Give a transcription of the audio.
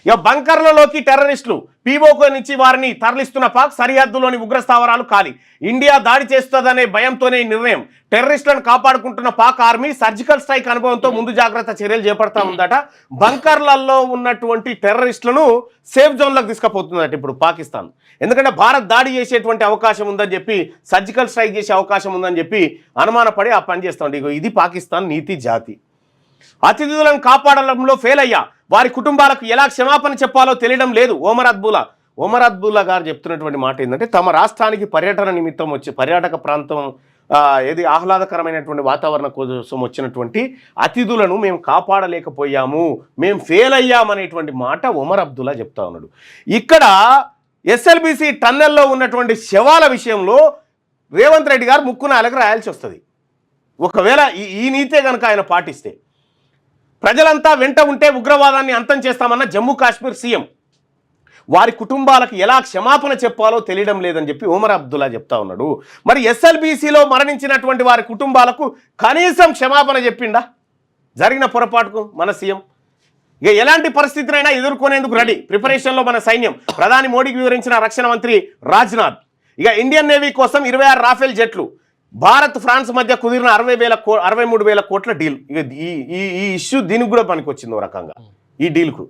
ఇక బంకర్లలోకి టెర్రరిస్టులు పీఓకే నుంచి వారిని తరలిస్తున్న పాక్ సరిహద్దులోని ఉగ్ర స్థావరాలు ఖాళీ ఇండియా దాడి చేస్తుందనే భయంతోనే ఈ నిర్ణయం టెర్రరిస్టులను కాపాడుకుంటున్న పాక్ ఆర్మీ సర్జికల్ స్ట్రైక్ అనుభవంతో ముందు జాగ్రత్త చర్యలు చేపడతా ఉందట బంకర్లలో ఉన్నటువంటి టెర్రరిస్టులను సేఫ్ జోన్లకు తీసుకుపోతుందట ఇప్పుడు పాకిస్తాన్ ఎందుకంటే భారత్ దాడి చేసేటువంటి అవకాశం ఉందని చెప్పి సర్జికల్ స్ట్రైక్ చేసే అవకాశం ఉందని చెప్పి అనుమానపడి ఆ పని చేస్తాం ఇది పాకిస్తాన్ నీతి జాతి అతిథులను కాపాడడంలో ఫెయిల్ అయ్యా వారి కుటుంబాలకు ఎలా క్షమాపణ చెప్పాలో తెలియడం లేదు ఒమర్ అబ్దుల్లా గారు చెప్తున్నటువంటి మాట ఏంటంటే తమ రాష్ట్రానికి పర్యటన నిమిత్తం వచ్చి పర్యాటక ప్రాంతం ఏది ఆహ్లాదకరమైనటువంటి వాతావరణం కోసం వచ్చినటువంటి అతిథులను మేము కాపాడలేకపోయాము మేము ఫెయిల్ అయ్యామనేటువంటి మాట ఒమర్ అబ్దుల్లా చెప్తా ఉన్నాడు ఇక్కడ ఎస్ఎల్బిసి టన్నెల్లో ఉన్నటువంటి శవాల విషయంలో రేవంత్ రెడ్డి గారు ముక్కునాలకు రాయాల్సి వస్తుంది ఒకవేళ ఈ నీతే కనుక ఆయన పాటిస్తే ప్రజలంతా వెంట ఉంటే ఉగ్రవాదాన్ని అంతం చేస్తామన్న జమ్మూ కాశ్మీర్ సీఎం వారి కుటుంబాలకు ఎలా క్షమాపణ చెప్పాలో తెలియడం లేదని చెప్పి ఒమర్ అబ్దుల్లా చెప్తా ఉన్నాడు మరి ఎస్ఎల్బిసిలో మరణించినటువంటి వారి కుటుంబాలకు కనీసం క్షమాపణ చెప్పిండా జరిగిన పొరపాటుకు మన సీఎం ఇక ఎలాంటి పరిస్థితినైనా ఎదుర్కొనేందుకు రెడీ ప్రిపరేషన్లో మన సైన్యం ప్రధాని మోడీకి వివరించిన రక్షణ మంత్రి రాజ్నాథ్ ఇక ఇండియన్ నేవీ కోసం 26 రాఫెల్ జెట్లు భారత్ ఫ్రాన్స్ మధ్య కుదిరిన 63,000 కోట్ల డీల్ ఇక ఈ ఇష్యూ దీనికి కూడా పనికి వచ్చింది ఓ రకంగా ఈ డీల్కు